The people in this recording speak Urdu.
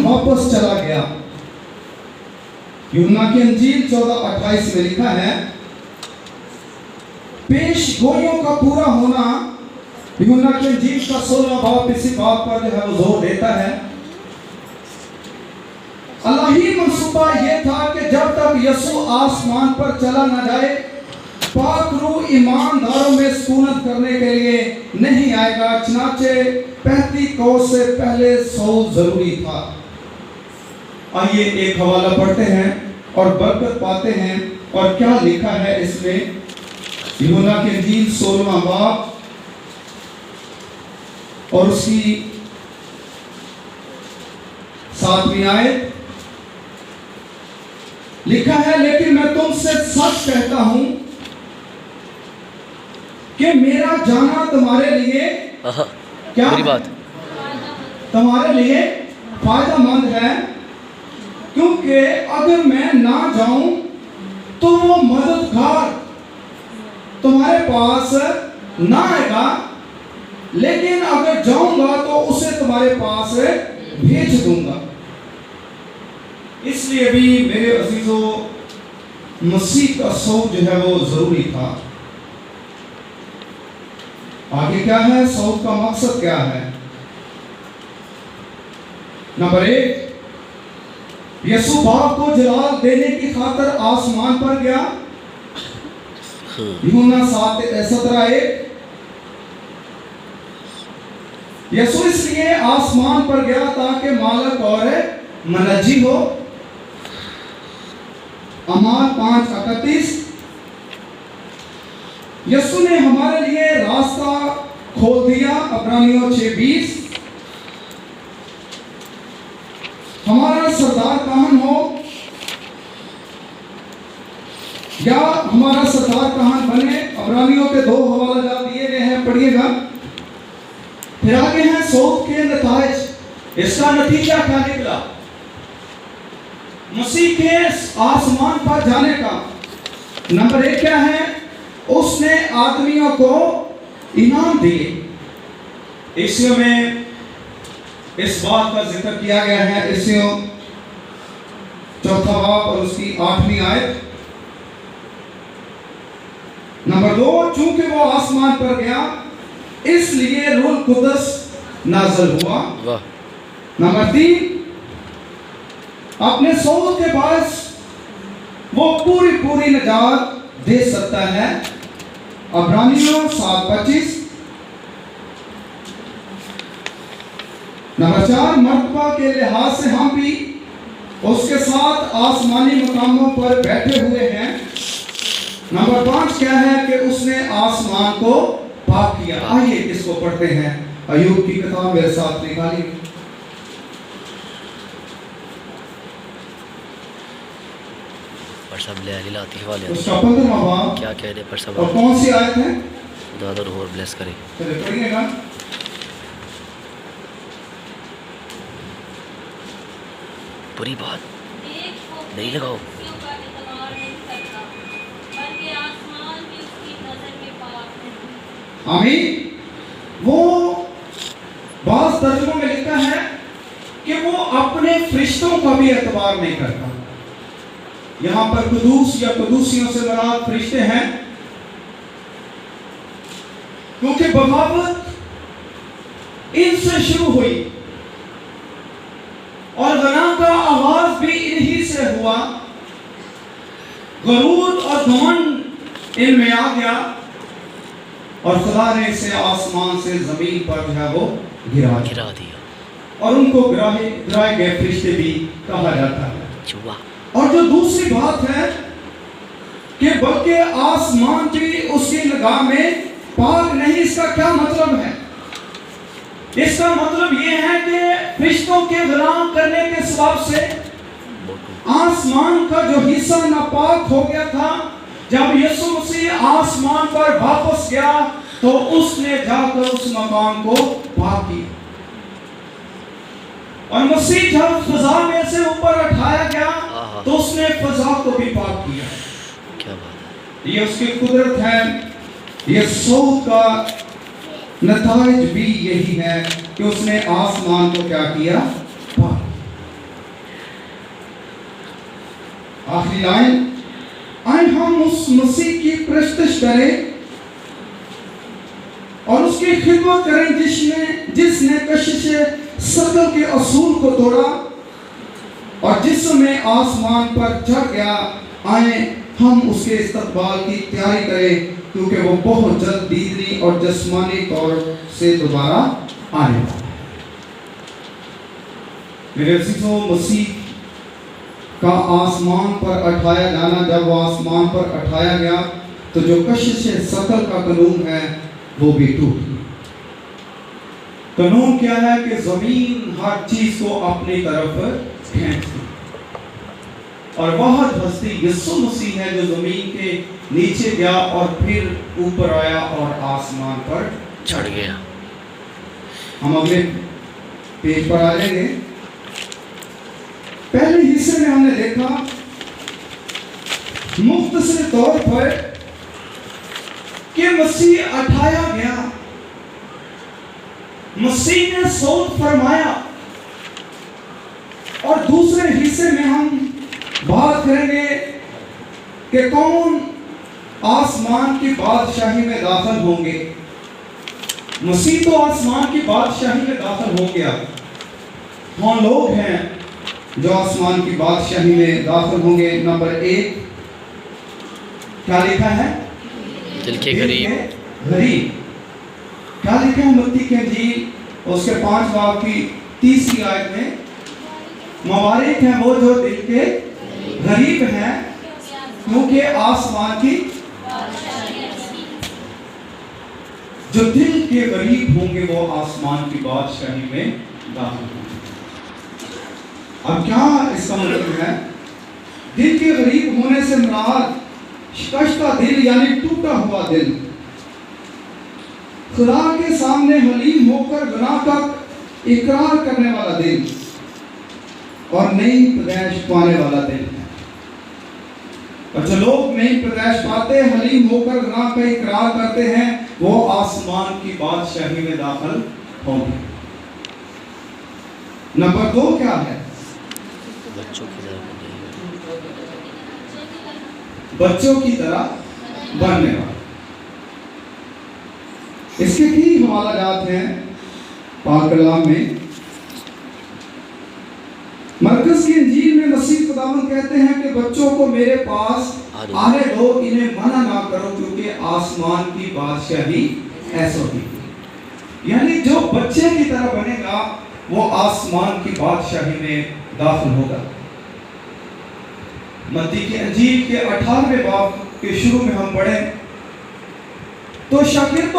واپس چلا گیا۔ یوحنا کی انجیل 14:28 میں لکھا ہے، پیش گوئیوں کا پورا ہونا۔ یوحنا کی انجیل کا 16واں باب اسی بات پر جو ہے وہ زور دیتا ہے۔ الہی منصوبہ یہ تھا کہ جب تک یسوع آسمان پر چلا نہ جائے، پاک روح ایمانداروں میں سکونت کرنے کے لیے نہیں آئے گا، چنانچہ پہتی کوس سے پہلے صعود ضروری تھا۔ آئیے ایک حوالہ پڑھتے ہیں اور برکت پاتے ہیں، اور کیا لکھا ہے اس میں۔ یوحنا کی انجیل 16واں باب اور اس کی 7ویں آیت لکھا ہے، لیکن میں تم سے سچ کہتا ہوں کہ میرا جانا تمہارے لیے کیا تمہارے لیے فائدہ مند ہے، کیونکہ اگر میں نہ جاؤں تو وہ مددگار تمہارے پاس نہ آئے گا، لیکن اگر جاؤں گا تو اسے تمہارے پاس بھیج دوں گا۔ اس لیے بھی میرے عزیزو مسیح کا صعود جو ہے وہ ضروری تھا۔ آگے کیا ہے؟ صعود کا مقصد کیا ہے؟ نمبر 1، یسوع باپ کو جلال دینے کی خاطر آسمان پر گیا۔ یوحنا 7:17 یسوع اس لیے آسمان پر گیا تاکہ مالک اور منجی ہو۔ اعمال 5:31 یسوع نے ہمارے لیے راستہ کھول دیا۔ عبرانیوں 6:20 ہمارا سردار کہاں ہو یا ہمارا سردار کہاں بنے۔ عبرانیوں کے 2 حوالہ جات دیے گئے ہیں، پڑھیے گا۔ پھر آگے ہیں صعود کے نتائج۔ اس کا نتیجہ کیا نکلا؟ مسیح کے آسمان پر جانے کا نمبر 1 کیا ہے؟ اس نے آدمیوں کو انعام دیے۔ عیسیوں میں اس بات کا ذکر کیا گیا ہے، عیسیوں 4 باب اور اس کی 8ویں آیت۔ نمبر 2، چونکہ وہ آسمان پر گیا اس لیے روح القدس نازل ہوا۔ نمبر 3، اپنے صعود کے باعث وہ پوری نجات دے سکتا ہے۔ عبرانیوں 7:25۔ نمبر 4، مرتبہ کے لحاظ سے ہم بھی اس کے ساتھ آسمانی مقاموں پر بیٹھے ہوئے ہیں۔ نمبر 5 کیا ہے؟ کہ اس نے آسمان کو پاک کیا۔ آئیے اس کو پڑھتے ہیں۔ ایوب کی کتاب میرے ساتھ نکالیے۔ اس کا 15واں باب کیا کہہ رہے پر سب اور کون سی آیت ہے؟ خدا در اور بلیس کرے۔ چلے پڑھیے گا۔ بری بات نہیں لگاؤ۔ آمین۔ وہ بعض ترجموں میں لکھا ہے کہ وہ اپنے فرشتوں کا بھی اعتبار نہیں کرتا۔ یہاں پر قدوس یا قدوسیوں سے مراد فرشتے ہیں، کیونکہ بغاوت ان سے شروع ہوئی اور گناہ کا آغاز بھی انہی سے ہوا۔ غرور اور گھمنڈ ان میں آ گیا اور خدا نے اسے آسمان سے زمین پر جو ہے وہ گرا دیا، اور ان کو گرائے گئے فرشتے بھی کہا جاتا ہے۔ اور جو دوسری بات ہے کہ بلکہ آسمان بھی اس کی نگاہ میں پاک نہیں، اس کا کیا مطلب ہے؟ اس کا مطلب یہ ہے کہ فرشتوں کے غلام کرنے کے سبب سے آسمان کا جو حصہ ناپاک ہو گیا تھا، جب یسوع مسیح آسمان پر واپس گیا تو اس نے جا کر اس مقام کو پاک کیا، اور مسیح جب فضا میں سے اوپر اٹھایا گیا تو اس نے فضا کو بھی پاک کیا۔ کیا بات ہے! یہ اس کی قدرت ہے۔ یہ صعود کا نتائج بھی یہی ہے کہ اس نے آسمان کو کیا کیا؟ پاک۔ آخری لائن، آئے ہم اس مسیح کی پرستش کریں اور اس کی خدمت کریں جس نے کشش ثقل کے اصول کو توڑا اور جسم میں آسمان پر چڑھ گیا۔ آئیں ہم اس کے استقبال کی تیاری کریں کیونکہ وہ بہت جلد دیدنی اور جسمانی طور سے دوبارہ آنے والا ہے۔ میرے عزیزو، مسیح کا آسمان پر اٹھایا جانا، جب وہ آسمان پر اٹھایا گیا تو جو کشش ثقل کا قانون ہے وہ بھی ٹوٹ گیا۔ قانون کیا ہے کہ زمین ہر چیز کو اپنی طرف کھینچتی، اور واحد ہستی یسوع مسیح ہے جو زمین کے نیچے گیا اور پھر اوپر آیا اور آسمان پر چڑھ گیا۔ ہم اگلے پیج پر آ جائیں گے۔ پہلے حصے میں ہم نے دیکھا مختصر طور پر کہ مسیح اٹھایا گیا، مسیح نے صعود فرمایا، اور دوسرے حصے میں ہم بات کریں گے کہ کون آسمان کی بادشاہی میں داخل ہوں گے۔ مسیح تو آسمان کی بادشاہی میں داخل ہو گیا، ہاں لوگ ہیں جو آسمان کی بادشاہی میں داخل ہوں گے۔ نمبر 1 کیا لکھا ہے؟ دل کے غریب۔ کیا لکھا ہے متی کی انجیل اس کے 5 باب کی 30 آیت میں؟ مبارک ہیں وہ جو دل کے غریب ہیں کیونکہ آسمان کی، جو دل کے غریب ہوں گے وہ آسمان کی بادشاہی میں داخل ہوں گے۔ اب کیا اس کا مطلب ہے؟ دل کے غریب ہونے سے مراد شکستہ دل یعنی ٹوٹا ہوا دل، خدا کے سامنے حلیم ہو کر گناہ کا اقرار کرنے والا دل اور نئی پیدائش پانے والا دل ہے۔ اور جو لوگ نئی پیدائش پاتے حلیم ہو کر گناہ کا اقرار کرتے ہیں وہ آسمان کی بادشاہی میں داخل ہوں گے۔ نمبر 2 کیا ہے؟ بچوں کی طرح بننے والا۔ اس کے کئی حوالہ جات ہیں پاک کلام میں۔ مرکز کی انجیل میں مسیح خداوند کہتے ہیں کہ بچوں کو میرے پاس آنے دو، انہیں منع نہ کرو کیونکہ آسمان کی بادشاہی ایسا ہوتی ہے۔ یعنی جو بچے کی طرح بنے گا وہ آسمان کی بادشاہی میں داخل ہوگا۔ متی کی انجیل کے 18ویں باب کے شروع میں ہم پڑھیں تو شاگردوں